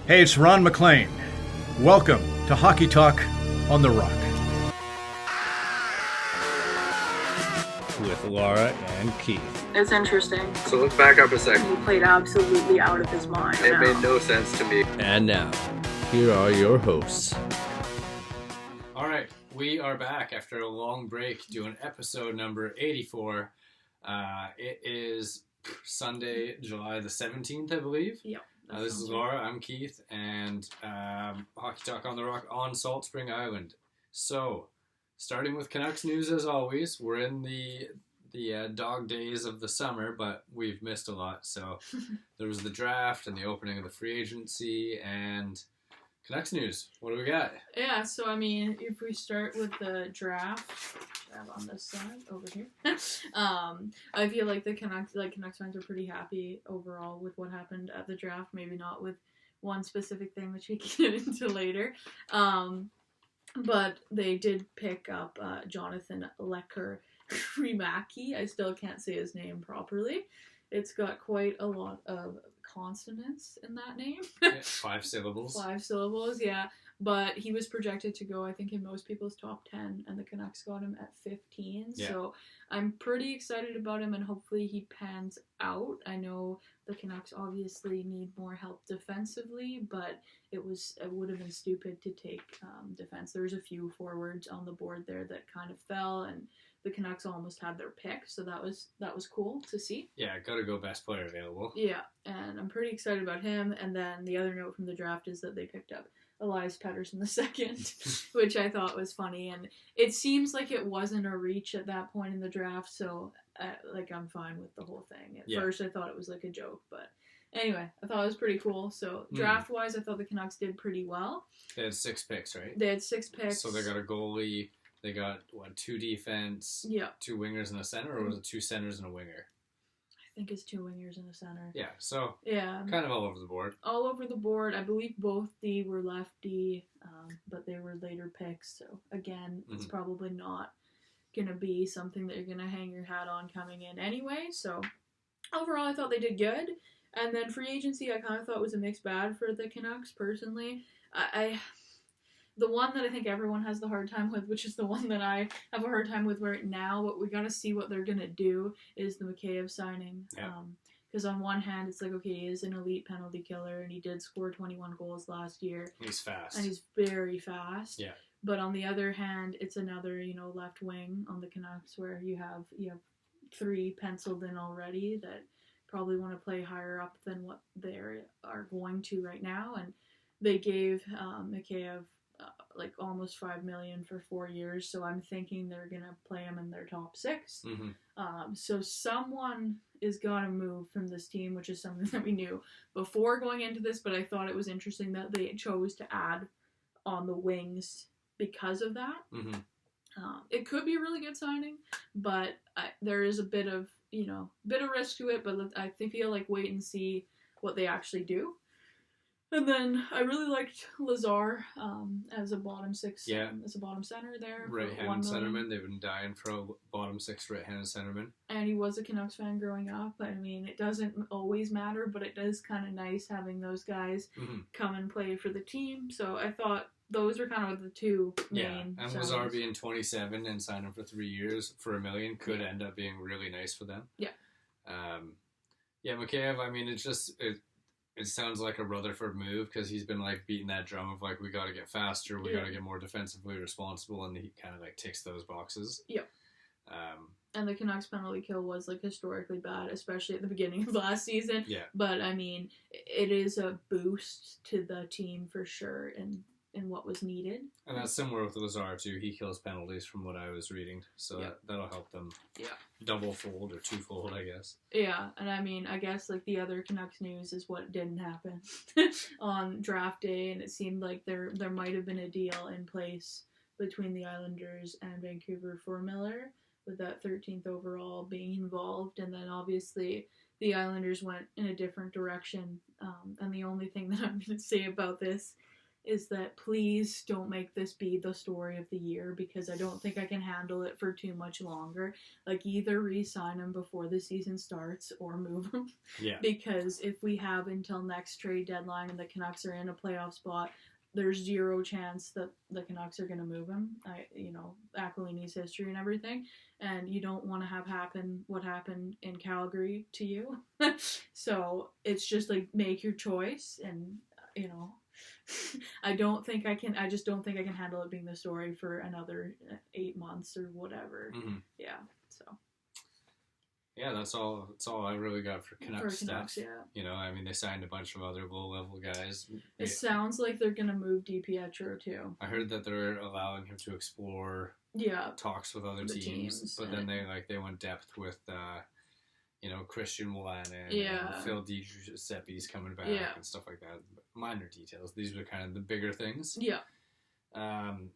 Hey, it's Ron McLean. Welcome to Hockey Talk on the Rock. With Laura and Keith. It's interesting. So let's back up a second. He played absolutely out of his mind. It made no sense to me. And now, here are your hosts. All right, we are back after a long break doing episode number 84. It is Sunday, July the 17th, I believe. Yep. This is Laura, I'm Keith, and Hockey Talk on the Rock on Salt Spring Island. So, starting with Canucks news as always, we're in the dog days of the summer, but we've missed a lot. So, there was the draft and the opening of the free agency, and Canucks news. What do we got? Yeah, so I mean, if we start with the draft on this side over here, I feel like the Canucks fans are pretty happy overall with what happened at the draft. Maybe not with one specific thing, which we can get into later. But they did pick up Jonathan Lecker-Rimaki. I still can't say his name properly. It's got quite a lot of consonants in that name. Yeah, 5 syllables. 5 syllables, yeah. But he was projected to go, I think, in most people's top 10, and the Canucks got him at 15. Yeah. So I'm pretty excited about him, and hopefully he pans out. I know the Canucks obviously need more help defensively, but it would have been stupid to take defense. There was a few forwards on the board there that kind of fell, and the Canucks almost had their pick, so that was cool to see. Yeah, gotta go best player available. Yeah, and I'm pretty excited about him. And then the other note from the draft is that they picked up Elias Pettersson II, which I thought was funny. And it seems like it wasn't a reach at that point in the draft, so I'm fine with the whole thing. At first, I thought it was like a joke, but anyway, I thought it was pretty cool. So draft-wise, I thought the Canucks did pretty well. They had 6 picks, right? They had 6 picks. So they got a goalie. They got, 2 defense, 2 wingers and a center, or was it 2 centers and a winger? I think it's 2 wingers and a center. Yeah, so kind of all over the board. All over the board. I believe both D were lefty, but they were later picks. So, again, it's probably not going to be something that you're going to hang your hat on coming in anyway. So, overall, I thought they did good. And then free agency, I kind of thought was a mixed bag for the Canucks, personally. The one that I think everyone has the hard time with, which is the one that I have a hard time with right now, but we got to see what they're going to do, is the Mikheyev signing. Because on one hand, it's like, okay, he is an elite penalty killer, and he did score 21 goals last year. He's fast. And he's very fast. Yeah. But on the other hand, it's another, left wing on the Canucks where you have 3 penciled in already that probably want to play higher up than what they are going to right now. And they gave Mikheyev almost $5 million for 4 years, so I'm thinking they're gonna play him in their top 6. So someone is gonna move from this team, which is something that we knew before going into this, but I thought it was interesting that they chose to add on the wings because of that. It could be a really good signing, but there is a bit of risk to it. But I feel like wait and see what they actually do. And then I really liked Lazar as a bottom 6, as a bottom center there. Right-handed centerman. They've been dying for a bottom 6 right-handed centerman. And he was a Canucks fan growing up. I mean, it doesn't always matter, but it is kind of nice having those guys come and play for the team. So I thought those were kind of the 2 main. And Lazar being 27 and signing for 3 years for $1 million could end up being really nice for them. Yeah. Mikheyev, I mean, it sounds like a Rutherford move because he's been beating that drum of we got to get faster, we got to get more defensively responsible, and he kind of ticks those boxes. Yep. And the Canucks penalty kill was historically bad, especially at the beginning of last season. Yeah. But I mean, it is a boost to the team for sure, in what was needed. And that's similar with Lazar too. He kills penalties from what I was reading, so that'll help them. Yeah. Double-fold or 2-fold, I guess. Yeah, and I mean, I guess the other Canucks news is what didn't happen on draft day, and it seemed like there might have been a deal in place between the Islanders and Vancouver for Miller, with that 13th overall being involved, and then obviously the Islanders went in a different direction. And the only thing that I'm going to say about this is that please don't make this be the story of the year, because I don't think I can handle it for too much longer. Like, either re-sign him before the season starts or move him. Yeah. Because if we have until next trade deadline and the Canucks are in a playoff spot, there's zero chance that the Canucks are going to move him. Aquilini's history and everything. And you don't want to have what happened in Calgary to you. So it's just like, make your choice. And, I just don't think I can handle it being the story for another 8 months or whatever. Mm-hmm. Yeah, so. Yeah, that's all I really got for Canucks stuff. Yeah. They signed a bunch of other low-level guys. It sounds like they're going to move DiPietro too. I heard that they're allowing him to explore talks with other teams, but then they went depth with Christian Wolanin and Phil DiGiuseppe's coming back and stuff like that. Minor details. These were kind of the bigger things. Yeah. On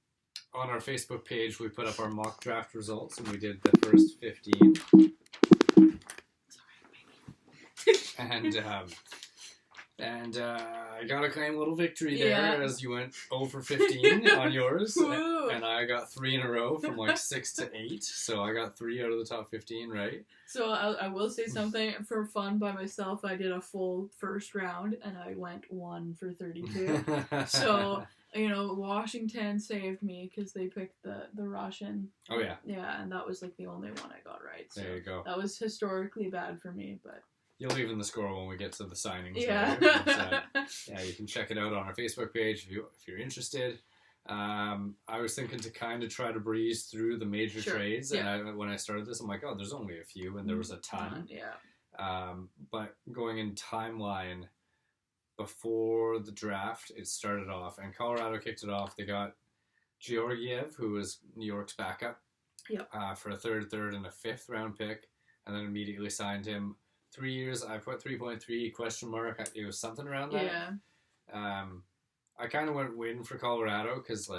our Facebook page, we put up our mock draft results, and we did the first 15. And I got a claim little victory there as you went 0 for 15 on yours. And I got 3 in a row from 6 to 8. So I got 3 out of the top 15, right? So I will say something. For fun by myself, I did a full first round and I went 1 for 32. So, Washington saved me because they picked the Russian. Oh, yeah. Yeah, and that was the only one I got right. So there you go. That was historically bad for me, but... You'll even the score when we get to the signings. Yeah. You can check it out on our Facebook page if you're interested. I was thinking to kind of try to breeze through the major trades. Yeah. And when I started this, I'm like, oh, there's only a few, and there was a ton. Yeah. But going in timeline, before the draft, it started off, and Colorado kicked it off. They got Georgiev, who was New York's backup, for a third, and a 5th round pick, and then immediately signed him. 3 years, I put 3.3 question mark. It was something around that. Yeah. I kind of went win for Colorado because,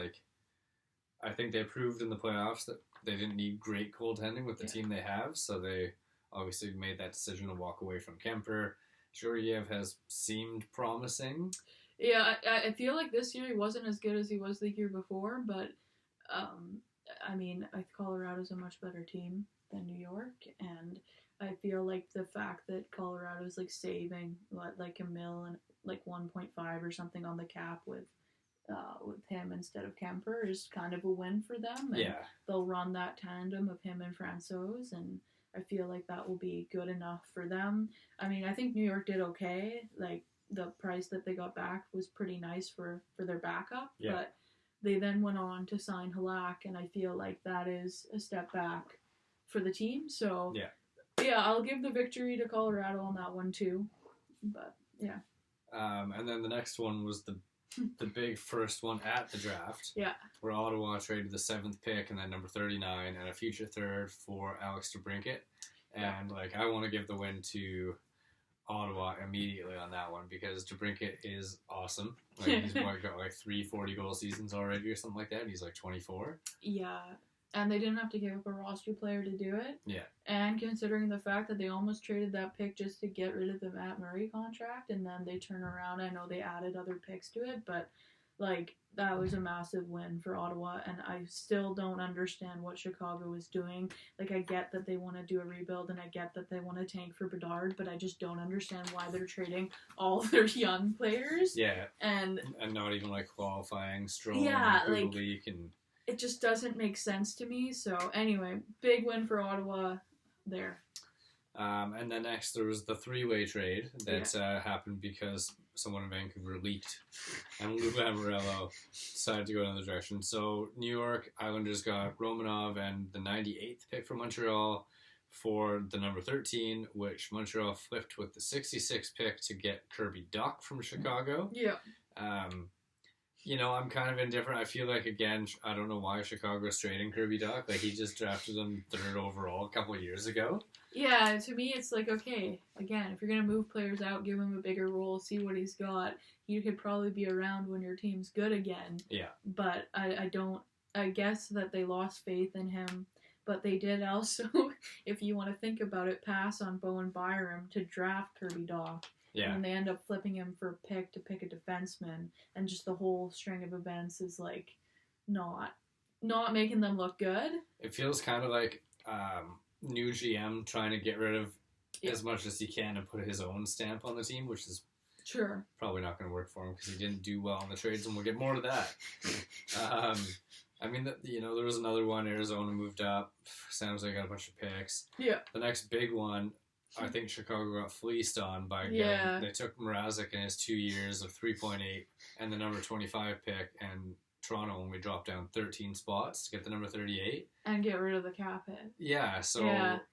I think they proved in the playoffs that they didn't need great goaltending with the team they have, so they obviously made that decision to walk away from Kemper. Georgiev has seemed promising. Yeah, I feel like this year he wasn't as good as he was the year before, but, Colorado's a much better team than New York, and I feel like the fact that Colorado's saving $1 million and 1.5 or something on the cap with him instead of Kemper is kind of a win for them. And they'll run that tandem of him and Francouz, and I feel like that will be good enough for them. I think New York did okay. The price that they got back was pretty nice for their backup, but they then went on to sign Halak, and I feel like that is a step back for the team. So I'll give the victory to Colorado on that one too. But yeah. And then the next one was the big first one at the draft. Yeah. Where Ottawa traded the 7th pick and then number 39 and a future 3rd for Alex DeBrincat. And I want to give the win to Ottawa immediately on that one because DeBrincat is awesome. He's got 3 40-goal seasons already or something like that. He's 24. Yeah. And they didn't have to give up a roster player to do it. Yeah. And considering the fact that they almost traded that pick just to get rid of the Matt Murray contract, and then they turn around. I know they added other picks to it, but that was a massive win for Ottawa, and I still don't understand what Chicago was doing. I get that they want to do a rebuild, and I get that they want to tank for Bedard, but I just don't understand why they're trading all their young players. Yeah. And not even qualifying Stroll and League and... It just doesn't make sense to me. So anyway, big win for Ottawa there. And then next there was the 3-way trade that happened because someone in Vancouver leaked, and Lou Lamoriello decided to go another direction. So New York Islanders got Romanov and the 98th pick from Montreal for the number 13, which Montreal flipped with the 66th pick to get Kirby Dach from Chicago. Yeah. I'm kind of indifferent. I feel again, I don't know why Chicago's trading Kirby Dach. He just drafted him 3rd overall a couple of years ago. Yeah, to me it's okay, again, if you're going to move players out, give him a bigger role, see what he's got. He could probably be around when your team's good again. Yeah. But I guess that they lost faith in him But they did also, if you want to think about it, pass on Bowen Byram to draft Kirby Dach. Yeah. And they end up flipping him for a pick to pick a defenseman. And just the whole string of events is like not making them look good. It feels kind of like new GM trying to get rid of as much as he can and put his own stamp on the team, which is sure probably not going to work for him because he didn't do well in the trades, and we'll get more to that. I mean, there was another one. Arizona moved up. San Jose got a bunch of picks. Yeah. The next big one, I think Chicago got fleeced on by they took Mrazek in his 2 years of 3.8 and the number 25 pick, and Toronto only dropped down 13 spots to get the number 38. And get rid of the cap hit. Yeah, so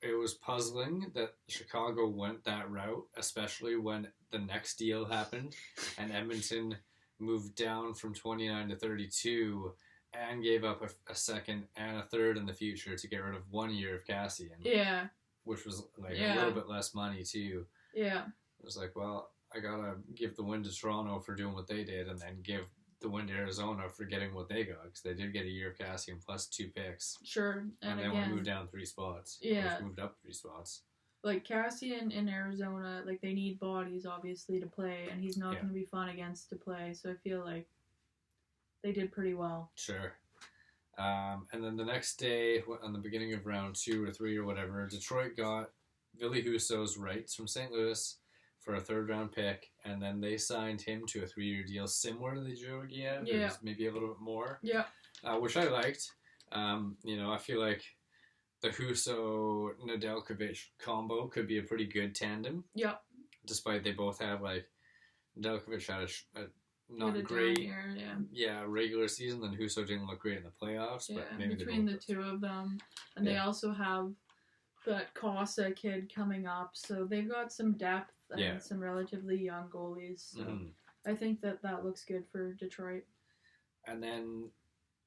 it was puzzling that Chicago went that route, especially when the next deal happened and Edmonton moved down from 29 to 32 and gave up a second and a third in the future to get rid of 1 year of Cassian. Yeah. Which was like a little bit less money too. Yeah. It was like, well, I gotta give the win to Toronto for doing what they did, and then give the win to Arizona for getting what they got, because they did get a year of Cassian plus 2 picks. Sure. And they only moved down 3 spots. Yeah. Moved up 3 spots. Like Cassian in Arizona, like they need bodies obviously to play, and he's not going to be fun against to play. So I feel like they did pretty well. Sure. And then the next day, on the beginning of round 2 or 3 or whatever, Detroit got Ville Husso's rights from St. Louis for a 3rd round pick, and then they signed him to a 3-year deal similar to the Georgiev, maybe a little bit more. Yeah. Which I liked. I feel like the Husso Nedeljkovic combo could be a pretty good tandem. Yeah. Despite they both have Nedeljkovic had a not great, regular season, then Husso didn't look great in the playoffs. Yeah, but maybe between the two of them, and they also have that Casa kid coming up, so they've got some depth and some relatively young goalies. So I think that looks good for Detroit. And then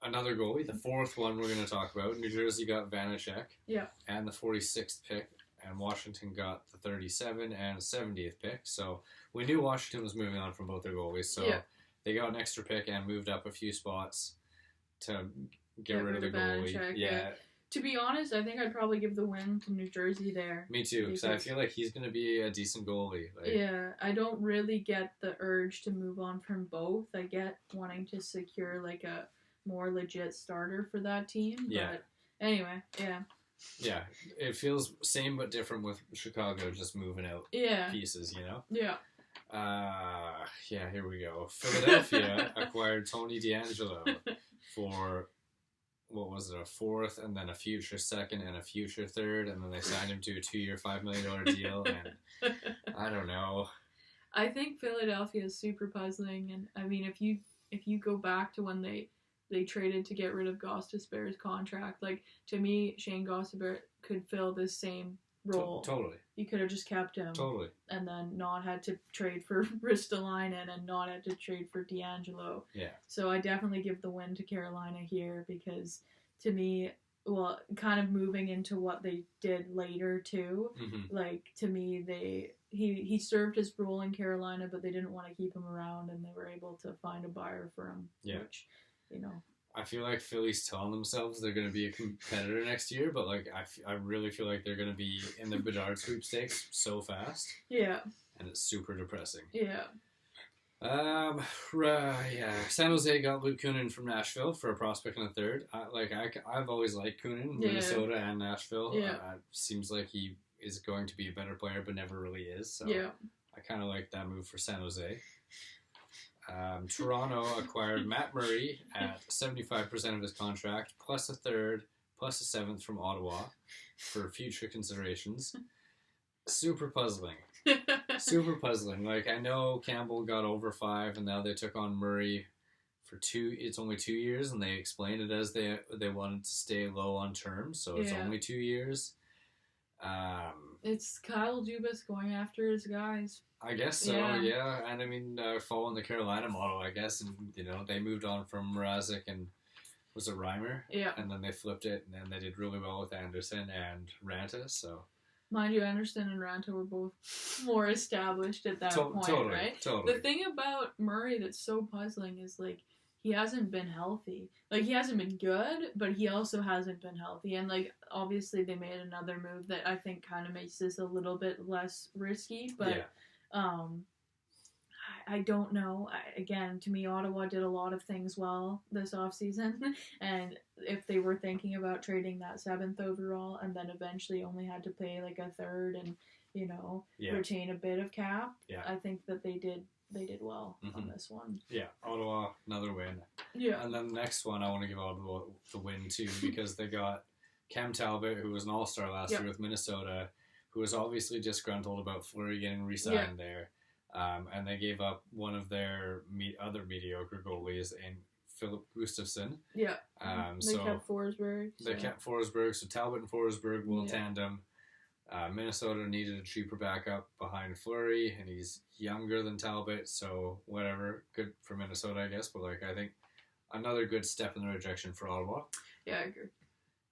another goalie, the 4th one we're going to talk about. New Jersey got Vanacek. Yeah. And the 46th pick, and Washington got the 37th and 70th pick. So we knew Washington was moving on from both their goalies. So they got an extra pick and moved up a few spots to get rid of the goalie. Vanacek, yeah. To be honest, I think I'd probably give the win to New Jersey there. Me too, because I feel like he's going to be a decent goalie. I don't really get the urge to move on from both. I get wanting to secure like a more legit starter for that team. But anyway, Yeah, it feels same but different with Chicago just moving out pieces, Yeah. Here we go. Philadelphia acquired Tony DeAngelo for, what was it, a 4th and then a future 2nd and a future 3rd, and then they signed him to a 2-year, $5 million deal, and I don't know. I think Philadelphia is super puzzling, and I mean, if you go back to when they traded to get rid of Gostisbehere's contract, like, to me, Shane Gostisbehere could fill this same role. Totally. You could have just kept him. Totally. And then not had to trade for Ristolainen and not had to trade for DeAngelo. Yeah. So I definitely give the win to Carolina here, because to me, well, kind of moving into what they did later too, like, to me, he served his role in Carolina, but they didn't want to keep him around, and they were able to find a buyer for him. Yeah. Which, I feel like Philly's telling themselves they're going to be a competitor next year, but like I really feel like they're going to be in the Bedard sweepstakes so fast. Yeah. And it's super depressing. Yeah. San Jose got Luke Kunin from Nashville for a prospect and a 3rd. I've always liked Kunin, Minnesota and Nashville. Yeah. Seems like he is going to be a better player, but never really is. So I kind of like that move for San Jose. Toronto acquired Matt Murray at 75% of his contract, plus a 3rd, plus a 7th from Ottawa for future considerations. Super puzzling. Super puzzling. Like, I know Campbell got over 5, and now they took on Murray for 2. It's only 2 years, and they explained it as they wanted to stay low on terms, so it's only 2 years. It's Kyle Dubas going after his guys. I guess so, yeah. And I mean, following the Carolina model, I guess, and they moved on from Mrazek and was it Reimer? Yeah. And then they flipped it, and then they did really well with Anderson and Ranta. So, mind you, Anderson and Ranta were both more established at that point, right? Totally. The thing about Murray that's so puzzling is, like, he hasn't been healthy. Like, he hasn't been good, but he also hasn't been healthy. And, like, obviously they made another move that I think kind of makes this a little bit less risky. But, I don't know. Again, to me, Ottawa did a lot of things well this offseason. And if they were thinking about trading that 7th overall and then eventually only had to pay, like, a third and, you know, retain a bit of cap, I think that they did well on this one. Yeah, Ottawa, another win. Yeah. And then the next one, I want to give Ottawa the win too, because they got Cam Talbot, who was an all-star last year with Minnesota, who was obviously disgruntled about Fleury getting re-signed there. And they gave up one of their other mediocre goalies in Philip Gustafsson. Yeah. They kept Forsberg. They kept Forsberg, so Talbot and Forsberg will tandem. Minnesota needed a cheaper backup behind Fleury, and he's younger than Talbot, so whatever. Good for Minnesota, I guess, but like I think another good step in the right direction for Ottawa. Yeah, I agree.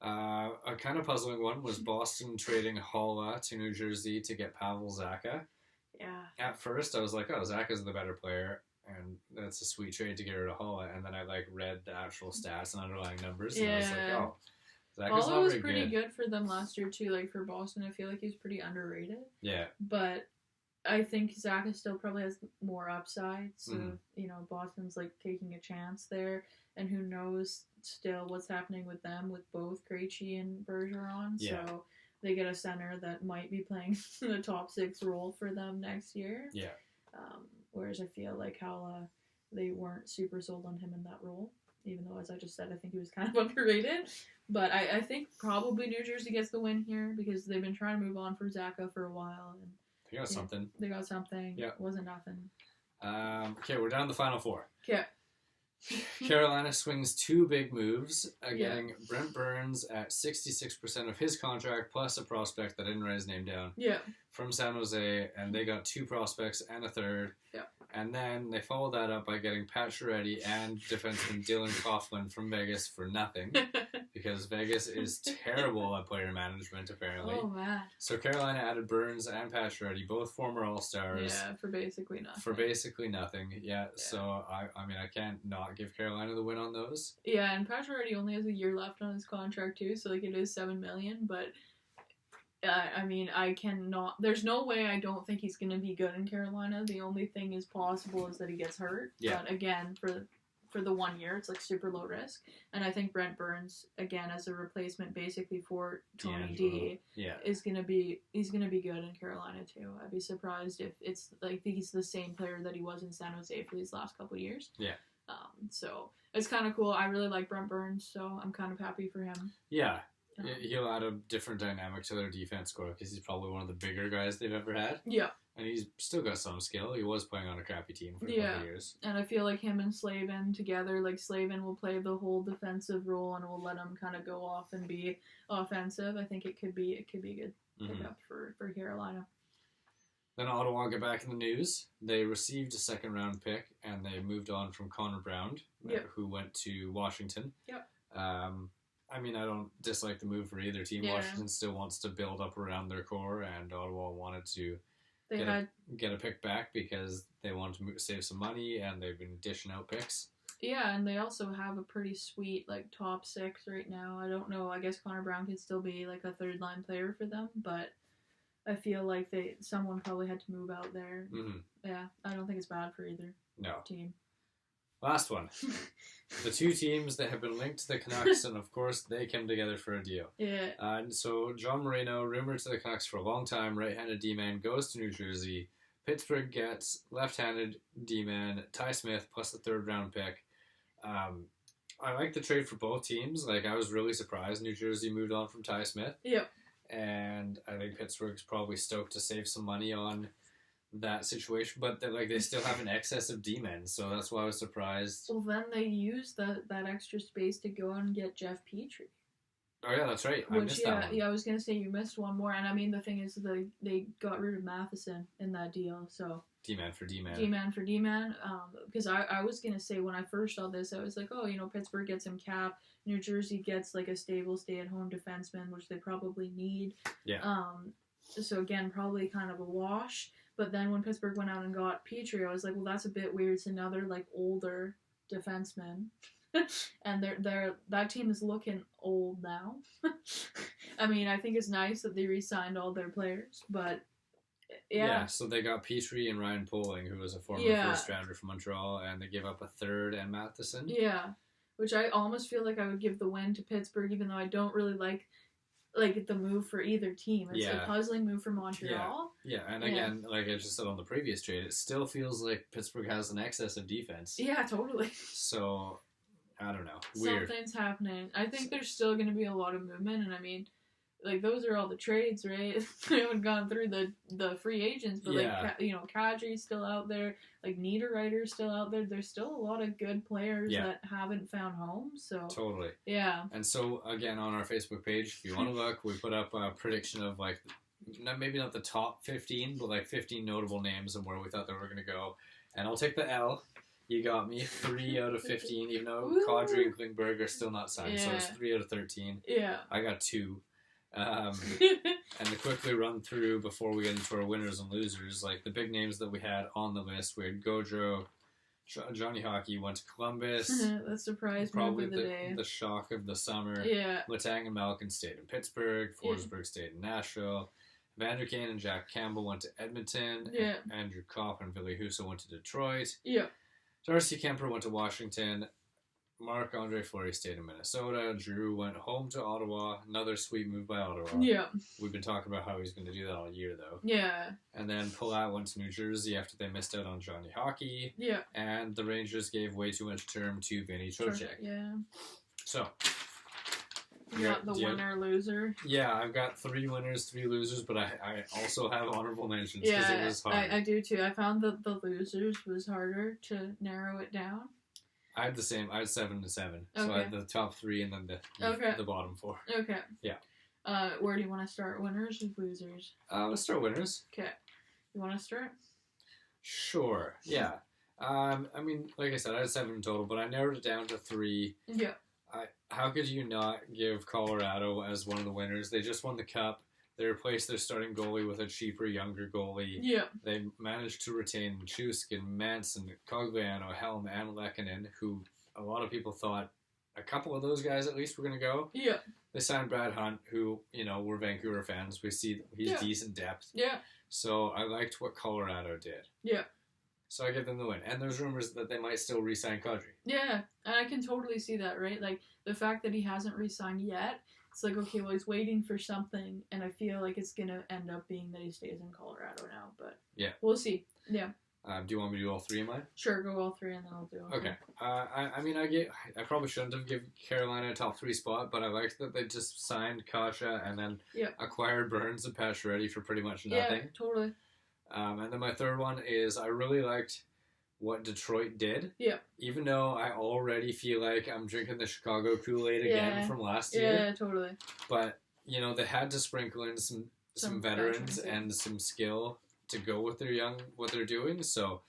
A kind of puzzling one was Boston trading Holla to New Jersey to get Pavel Zacha. Yeah. At first, I was like, oh, Zacha's the better player, and that's a sweet trade to get rid of Holla, and then I like read the actual stats and underlying numbers, and I was like, oh, Zacha's Holla was pretty good for them last year too. Like for Boston, I feel like he's pretty underrated. Yeah. But I think Zacha still probably has more upside. So you know, Boston's like taking a chance there, and who knows still what's happening with them with both Krejci and Bergeron. Yeah. So they get a center that might be playing the top 6 role for them next year. Yeah. Whereas I feel like Holla, they weren't super sold on him in that role. Even though, as I just said, I think he was kind of underrated. But I think probably New Jersey gets the win here because they've been trying to move on for Zacha for a while. And they got something. They got something. Yeah. It wasn't nothing. Okay, we're down to the final 4. Okay. Carolina swings 2 big moves, getting Brent Burns at 66% of his contract plus a prospect that I didn't write his name down from San Jose, and they got 2 prospects and a third. Yeah. And then they followed that up by getting Pat Chiaretti and defenseman Dylan Coughlin from Vegas for nothing, because Vegas is terrible at player management, apparently. Oh, man. So Carolina added Burns and Pat Chiaretti, both former All-Stars. Yeah, for basically nothing. Yeah. So, I mean, I can't not give Carolina the win on those. Yeah, and Pat Chiaretti only has a year left on his contract, too, so, like, it is $7 million, but... I mean, I cannot... There's no way I don't think he's going to be good in Carolina. The only thing is possible is that he gets hurt. Yeah. But again, for the 1 year, it's like super low risk. And I think Brent Burns, again, as a replacement basically for Tony D, is going to be... He's going to be good in Carolina, too. I'd be surprised if it's like he's the same player that he was in San Jose for these last couple of years. Yeah. So it's kind of cool. I really like Brent Burns, so I'm kind of happy for him. Yeah. He'll add a different dynamic to their defense score because he's probably one of the bigger guys they've ever had. Yeah. And he's still got some skill. He was playing on a crappy team for a couple of years. And I feel like him and Slavin together, like Slavin will play the whole defensive role and we'll let him kind of go off and be offensive. I think it could be a good pickup for Carolina. Then Ottawa get back in the news. They received a 2nd round pick and they moved on from Connor Brown, who went to Washington. Yep. I mean, I don't dislike the move for either team. Yeah. Washington still wants to build up around their core, and Ottawa wanted to get a pick back because they wanted to save some money, and they've been dishing out picks. Yeah, and they also have a pretty sweet, like, top 6 right now. I don't know. I guess Connor Brown could still be, like, a third-line player for them, but I feel like someone probably had to move out there. Mm-hmm. Yeah, I don't think it's bad for either team. Last one. The 2 teams that have been linked to the Canucks, and of course, they came together for a deal. Yeah. And so, John Moreno, rumored to the Canucks for a long time, right-handed D-man, goes to New Jersey. Pittsburgh gets left-handed D-man, Ty Smith, plus the 3rd-round pick. I like the trade for both teams. Like, I was really surprised New Jersey moved on from Ty Smith. Yep. And I think Pittsburgh's probably stoked to save some money on that situation, but they still have an excess of D-men, so that's why I was surprised. Well, then they used that extra space to go and get Jeff Petrie. Oh yeah, that's right. I missed that one. Yeah, I was gonna say you missed one more, and I mean the thing is they got rid of Matheson in that deal, so D-man for D-man. D-man for D-man. Because I was gonna say when I first saw this, I was like, oh, Pittsburgh gets him cap, New Jersey gets like a stable stay-at-home defenseman, which they probably need. Yeah. So again, probably kind of a wash. But then when Pittsburgh went out and got Petrie, I was like, well, that's a bit weird. It's another, like, older defensemen. And that team is looking old now. I mean, I think it's nice that they re-signed all their players, but yeah. So they got Petrie and Ryan Poling, who was a former first rounder from Montreal, and they gave up a third and Matheson. Yeah, which I almost feel like I would give the win to Pittsburgh, even though I don't really like the move for either team. It's a puzzling move for Montreal. Yeah, and again, like I just said on the previous trade, it still feels like Pittsburgh has an excess of defense. Yeah, totally. So, I don't know. Weird. Something's happening. I think there's still going to be a lot of movement, and I mean, like, those are all the trades, right? We haven't gone through the free agents, but, Kadri's still out there. Like, Niederreiter's still out there. There's still a lot of good players that haven't found homes, so... Totally. Yeah. And so, again, on our Facebook page, if you want to look, we put up a prediction of, like, maybe not the top 15, but, like, 15 notable names and where we thought they were going to go. And I'll take the L. You got me 3 out of 15, even though Kadri and Klingberg are still not signed, so it's 3 out of 13. Yeah. I got 2. And to quickly run through before we get into our winners and losers, like the big names that we had on the list, we had Gaudreau, Johnny Hockey went to Columbus. That surprised probably me for the day. The shock of the summer. Yeah. Letang and Malkin stayed in Pittsburgh. Forsberg stayed in Nashville. Vander Kane and Jack Campbell went to Edmonton. Yeah. Andrew Kopp and Ville Husso went to Detroit. Yeah. Darcy Kemper went to Washington. Marc-Andre Fleury stayed in Minnesota. Drew went home to Ottawa. Another sweet move by Ottawa. Yeah. We've been talking about how he's going to do that all year, though. Yeah. And then Palat went to New Jersey after they missed out on Johnny Hockey. Yeah. And the Rangers gave way too much term to Vinny Trocheck. Yeah. So. You got the winner, loser. Yeah, I've got 3 winners, 3 losers, but I also have honorable mentions because it was hard. I do too. I found that the losers was harder to narrow it down. I had the same. I had 7 to 7. So Okay. I had the top 3 and then the bottom 4. Okay. Yeah. Where do you want to start? Winners or losers? Let's start winners. Okay. You want to start? Sure. Yeah. I mean, like I said, I had 7 in total, but I narrowed it down to 3. Yeah. How could you not give Colorado as one of the winners? They just won the Cup. They replaced their starting goalie with a cheaper, younger goalie. Yeah. They managed to retain Chuskin, Manson, Cogliano, Helm, and Lehkonen, who a lot of people thought a couple of those guys at least were going to go. Yeah. They signed Brad Hunt, who, we're Vancouver fans. We see he's decent depth. Yeah. So I liked what Colorado did. Yeah. So I give them the win. And there's rumors that they might still re-sign Kadri. Yeah, and I can totally see that, right? Like, the fact that he hasn't re-signed yet, it's like, okay, well, he's waiting for something, and I feel like it's going to end up being that he stays in Colorado now, but yeah, we'll see. Yeah. Do you want me to do all 3 of mine? Sure, go all 3, and then I'll do them. Okay. I probably shouldn't have given Carolina a top 3 spot, but I liked that they just signed Kasha and then acquired Burns and Pacioretty for pretty much nothing. Yeah, totally. And then my third one is I really liked what Detroit did. Yeah. Even though I already feel like I'm drinking the Chicago Kool-Aid again from last year. Yeah, totally. But, they had to sprinkle in some veterans and some skill to go with what they're doing. So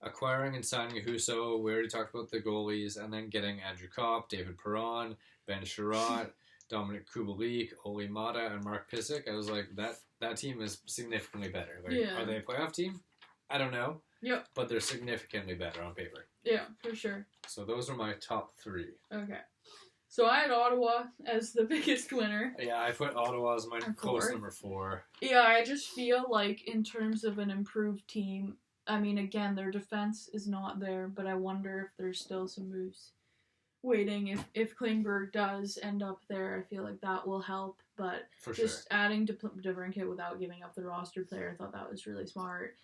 acquiring and signing Husso, we already talked about the goalies, and then getting Andrew Kopp, David Perron, Ben Sherratt, Dominic Kubalik, Oli Mata, and Mark Pysyk. I was like, that team is significantly better. Like, are they a playoff team? I don't know. Yep. But they're significantly better on paper. Yeah, for sure. So those are my top 3. Okay. So I had Ottawa as the biggest winner. Yeah, I put Ottawa as my close number 4. Yeah, I just feel like in terms of an improved team, I mean, again, their defense is not there, but I wonder if there's still some moves waiting. If Klingberg does end up there, I feel like that will help. But adding DeBrincat without giving up the roster player, I thought that was really smart.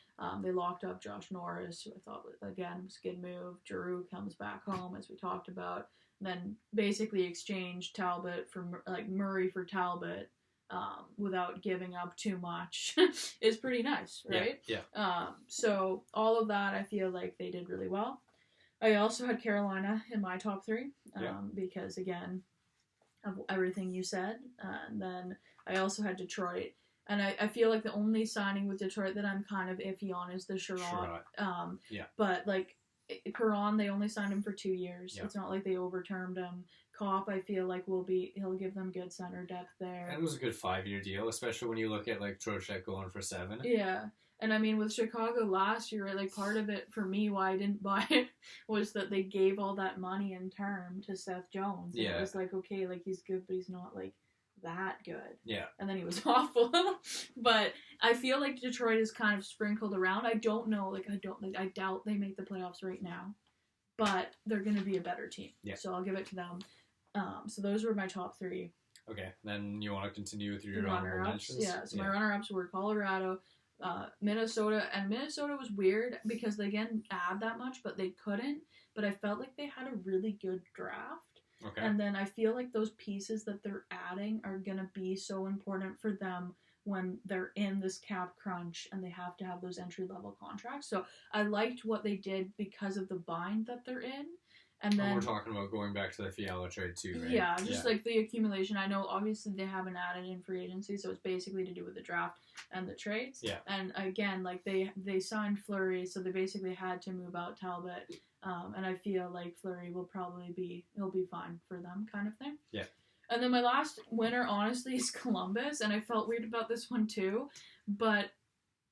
They locked up Josh Norris, who I thought, again, was a good move. Giroux comes back home, as we talked about. Then basically exchanged Talbot for Murray for Talbot without giving up too much is pretty nice, right? Yeah. So all of that, I feel like they did really well. I also had Carolina in my top 3 because, again, of everything you said. And then I also had Detroit. And I feel like the only signing with Detroit that I'm kind of iffy on is the Sherratt. But, Perron, they only signed him for 2 years. Yeah. It's not like they overturned him. Kopp, I feel like he'll give them good center depth there. And it was a good 5-year deal, especially when you look at Trocheck going for 7. Yeah, And I mean, with Chicago last year, like part of it for me, why I didn't buy it was that they gave all that money in term to Seth Jones. And Yeah. it was like, okay, like he's good, but he's not like that good. Yeah. And then he was awful. But I feel like Detroit is kind of sprinkled around. I don't know, I doubt they make the playoffs right now, but they're going to be a better team. Yeah. So I'll give it to them. So those were my top three. Okay, then you want to continue with your honorable Runner-ups. mentions? Yeah, so my runner-ups were Colorado, Minnesota, and Minnesota was weird because they didn't add that much, but they couldn't. But I felt like they had a really good draft. Okay. And then I feel like those pieces that they're adding are going to be so important for them when they're in this cap crunch and they have to have those entry-level contracts. So I liked what they did because of the bind that they're in. And then we're talking about going back to the Fiala trade too, right? Yeah, just like the accumulation. I know obviously they haven't added in free agency, so it's basically to do with the draft and the trades. Yeah. And again, like they signed Fleury, so they basically had to move out Talbot. And I feel like Fleury he'll be fine for them, kind of thing. Yeah. And then my last winner, honestly, is Columbus, and I felt weird about this one too, but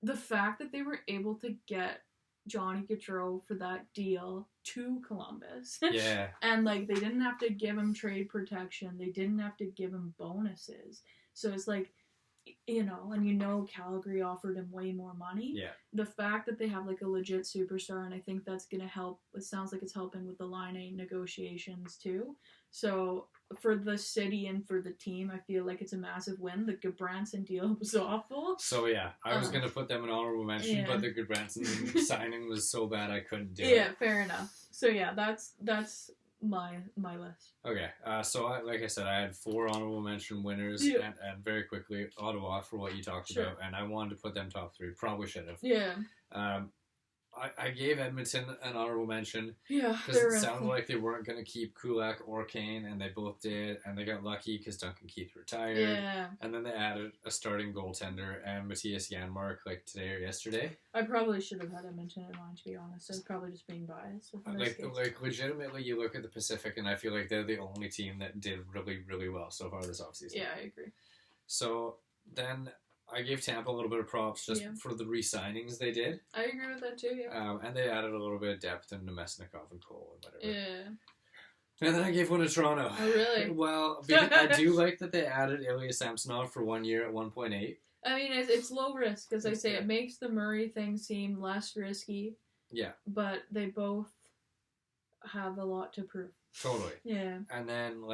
the fact that they were able to get Johnny Gaudreau for that deal to Columbus. Yeah. And like they didn't have to give him trade protection. They didn't have to give him bonuses. So it's like, and Calgary offered him way more money. Yeah. The fact that they have like a legit superstar, and I think that's gonna help. It sounds like it's helping with the Line A negotiations too. So for the city and for the team, I feel like it's a massive win. The Goodbranson deal was awful. So yeah, I was gonna put them in honorable mention, Yeah. but the Goodbranson signing was so bad I couldn't do Yeah, it. fair enough. So yeah, that's my list. Okay, so like I said, I had 4 honorable mention winners, Yeah. and very quickly, Ottawa for what you talked Sure. about, and I wanted to put them top 3. Probably should have. Yeah. I gave Edmonton an honorable mention Yeah. because it sounded like they weren't going to keep Kulak or Kane, and they both did, and they got lucky because Duncan Keith retired. Yeah. And then they added a starting goaltender and Matthias Janmark like today or yesterday. I probably should have had Edmonton in mind, to be honest. I was probably just being biased. With in this case. Like legitimately, you look at the Pacific, and I feel like they're the only team that did really, really well so far this offseason. Yeah, I agree. So then I gave Tampa a little bit of props just for the re-signings they did. I agree with that too, yeah. And they added a little bit of depth into Mesnikov and Cole and whatever. Yeah. And then I gave one to Toronto. Oh, really? Well, because I do like that they added Ilya Samsonov for 1 year at 1.8. I mean, it's low risk, as I say. It makes the Murray thing seem less risky. Yeah. But they both have a lot to prove. Totally. Yeah. And then,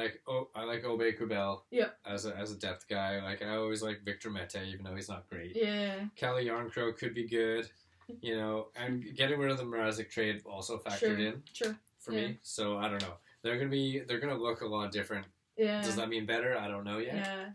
I like Obey Kubel as a depth guy. Like, I always like Victor Mete, even though he's not great. Yeah. Calle Yarncrow could be good, and getting rid of the Mrazek trade also factored in for me. So, I don't know. They're gonna look a lot different. Yeah. Does that mean better? I don't know yet.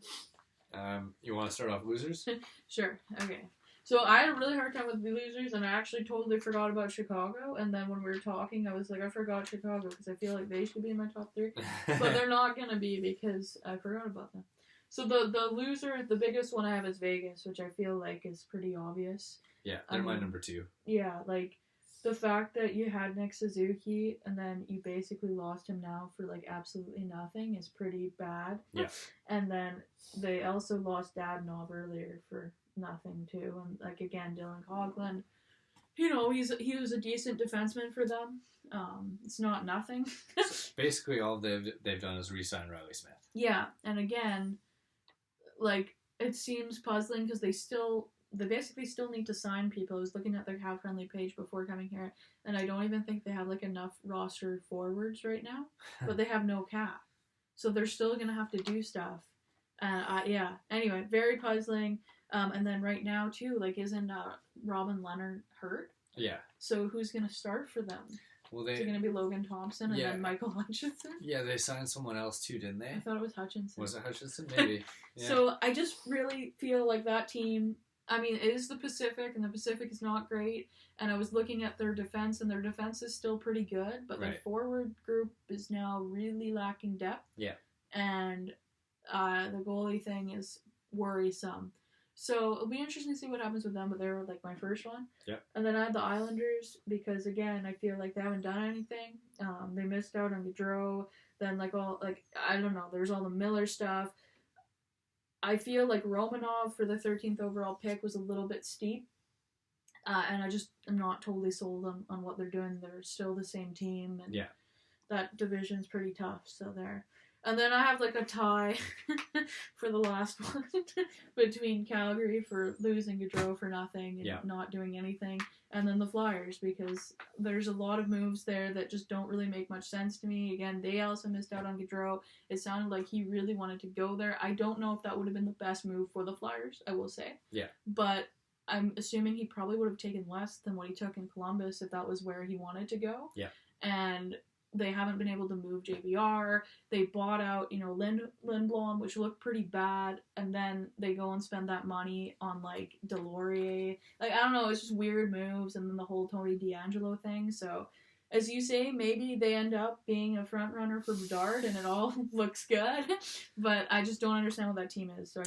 Yeah. You want to start off losers? Sure. Okay. So I had a really hard time with the losers, and I actually totally forgot about Chicago. And then when we were talking, I was like, I forgot Chicago because I feel like they should be in my top 3, but they're not gonna be because I forgot about them. So the loser, the biggest one I have is Vegas, which I feel like is pretty obvious. Yeah, they're my number 2. Yeah, like the fact that you had Nick Suzuki and then you basically lost him now for like absolutely nothing is pretty bad. Yeah. And then they also lost Dadonov earlier for nothing too, and like again Dylan Coghlan, he was a decent defenseman for them. It's not nothing. So basically all they've done is re-sign Riley Smith. Yeah, and again, like it seems puzzling because they basically still need to sign people. I was looking at their cap friendly page before coming here, and I don't even think they have like enough roster forwards right now, but they have no cap, so they're still gonna have to do stuff. Anyway, very puzzling. And then right now too, like isn't Robin Leonard hurt? Yeah. So who's gonna start for them? Well, is it gonna be Logan Thompson and then Michael Hutchinson? Yeah, they signed someone else too, didn't they? I thought it was Hutchinson. Was it Hutchinson? Maybe. Yeah. So I just really feel like that team. I mean, it is the Pacific, and the Pacific is not great. And I was looking at their defense, and their defense is still pretty good, but their forward group is now really lacking depth. Yeah. And the goalie thing is worrisome. So it'll be interesting to see what happens with them, but they were like my first one. Yep. And then I had the Islanders because again I feel like they haven't done anything. They missed out on Gaudreau. Then I don't know. There's all the Miller stuff. I feel like Romanov for the 13th overall pick was a little bit steep. And I just am not totally sold on what they're doing. They're still the same team, and that division's pretty tough. So there. And then I have like a tie for the last one between Calgary for losing Gaudreau for nothing and not doing anything, and then the Flyers, because there's a lot of moves there that just don't really make much sense to me. Again, they also missed out on Gaudreau. It sounded like he really wanted to go there. I don't know if that would have been the best move for the Flyers, I will say. Yeah. But I'm assuming he probably would have taken less than what he took in Columbus if that was where he wanted to go. Yeah. And they haven't been able to move JVR. They bought out, Lindblom, which looked pretty bad, and then they go and spend that money on, like, Delorier. Like, I don't know, it's just weird moves, and then the whole Tony DeAngelo thing. So, as you say, maybe they end up being a front runner for Bedard, and it all looks good. But I just don't understand what that team is. So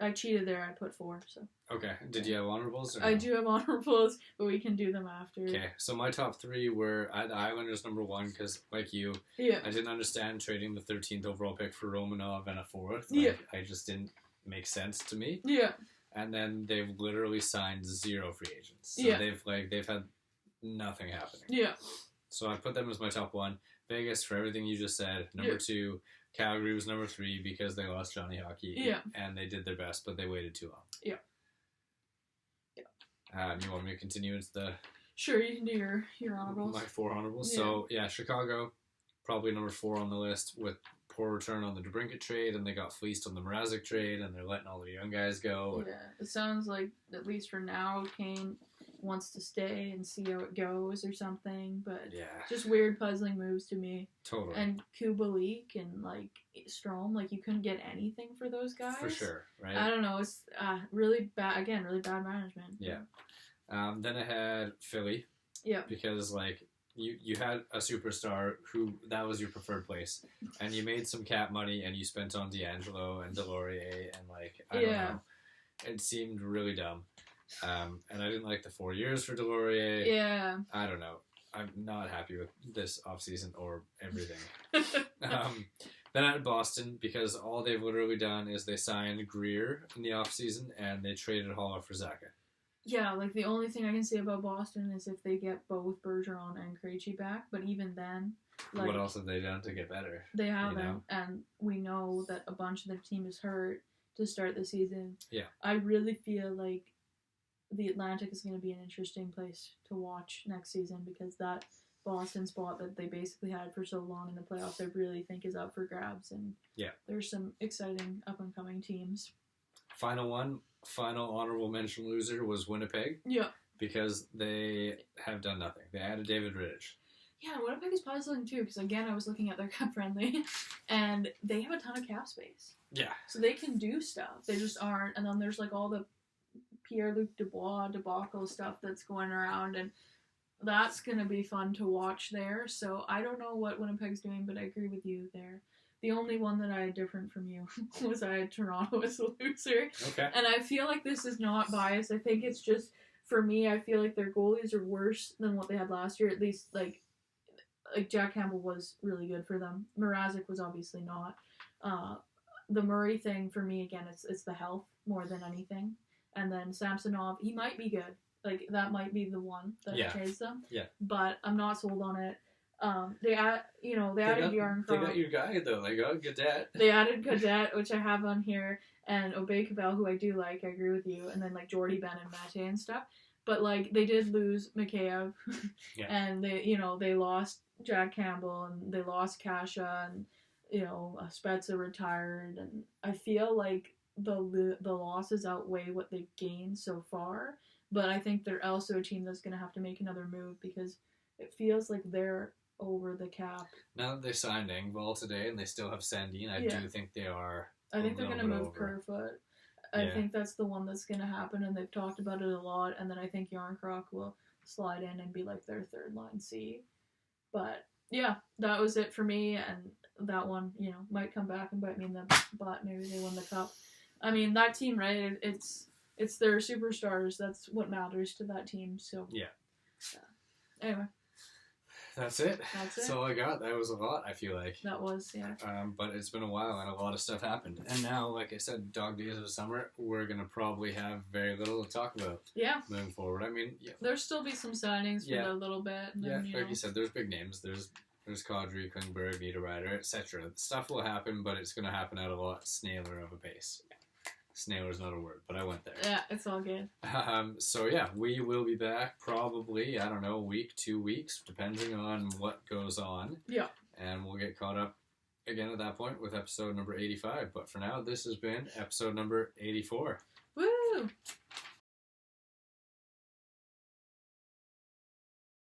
I cheated there. I put 4. So. Okay. Did you have honorables? I do have honorables, but we can do them after. Okay. So my top 3 were I had the Islanders number 1 because, like you, I didn't understand trading the 13th overall pick for Romanov and a 4th. I just didn't make sense to me. Yeah. And then they've literally signed 0 free agents. So they've had nothing happening. Yeah. So I put them as my top 1. Vegas, for everything you just said. Number 2. Calgary was number 3 because they lost Johnny Hockey. Yeah. And they did their best, but they waited too long. Yeah. You want me to continue into the... Sure, you can do your honorables. My 4 honorables. Yeah. So, Chicago, probably number 4 on the list with poor return on the DeBrincat trade, and they got fleeced on the Mrazek trade, and they're letting all the young guys go. Yeah, it sounds like, at least for now, Kane wants to stay and see how it goes or something, but just weird puzzling moves to me. Totally. And Kubalik and like Strome, like you couldn't get anything for those guys. For sure, right? I don't know, it's really bad, again, really bad management. Yeah. Then I had Philly. Yeah. Because like you had a superstar who that was your preferred place, and you made some cap money and you spent on D'Angelo and Delorier and like I don't know. It seemed really dumb. And I didn't like the 4 years for Delorier. Yeah. I don't know. I'm not happy with this offseason or everything. Then I had Boston because all they've literally done is they signed Greer in the offseason and they traded Haller for Zaka. Yeah, like the only thing I can say about Boston is if they get both Bergeron and Krejci back, but even then, like, what else have they done to get better? They haven't, and we know that a bunch of their team is hurt to start the season. Yeah. I really feel like the Atlantic is going to be an interesting place to watch next season because that Boston spot that they basically had for so long in the playoffs, I really think is up for grabs, and there's some exciting up-and-coming teams. Final honorable mention loser was Winnipeg. Yeah. Because they have done nothing. They added David Rittich. Yeah, Winnipeg is puzzling too, because again, I was looking at their cap friendly, and they have a ton of cap space. Yeah. So they can do stuff. They just aren't. And then there's like all the Pierre-Luc Dubois debacle stuff that's going around, and that's going to be fun to watch there. So I don't know what Winnipeg's doing, but I agree with you there. The only one that I had different from you was I had Toronto as a loser. Okay. And I feel like this is not biased. I think it's just, for me, I feel like their goalies are worse than what they had last year. At least, like Jack Campbell was really good for them. Mrazek was obviously not. The Murray thing, for me, again, it's the health more than anything. And then Samsonov, he might be good. Like, that might be the one that trades them. Yeah. But I'm not sold on it. They added Yarncroc. They got your guy though. They got Gaudette. They added Gaudette, which I have on here, and Obey Cabell, who I do like. I agree with you. And then like Jordy Ben and Mate and stuff. But like they did lose Mikheyev, and they lost Jack Campbell and they lost Kasha, and Spezza retired, and I feel like the losses outweigh what they've gained so far. But I think they're also a team that's going to have to make another move because it feels like they're over the cap. Now that they signed Engvall today and they still have Sandin, I do think they are. I think they're going to move Kerfoot. I think that's the one that's going to happen, and they've talked about it a lot. And then I think Yarncroc will slide in and be like their third line C. But yeah, that was it for me. And that one, might come back and bite me in the butt. Maybe they win the cup. I mean, that team, right? It's their superstars. That's what matters to that team. So yeah. Anyway. That's it. That's That's it. all I got. That was a lot, I feel like. That was, yeah. But it's been a while and a lot of stuff happened. And now, like I said, dog days of summer, we're going to probably have very little to talk about Yeah. moving forward. I mean, yeah. There'll still be some signings for a little bit. And then, Like you said, there's big names. There's Kadri, Klingberg, Niederreiter, etc. Stuff will happen, but it's going to happen at a lot snailer of a pace. Snailer's not a word, but I went there. Yeah, it's all good. So yeah, we will be back probably, I don't know, a week, 2 weeks, depending on what goes on. Yeah. And we'll get caught up again at that point with episode number 85. But for now, this has been episode number 84. Woo!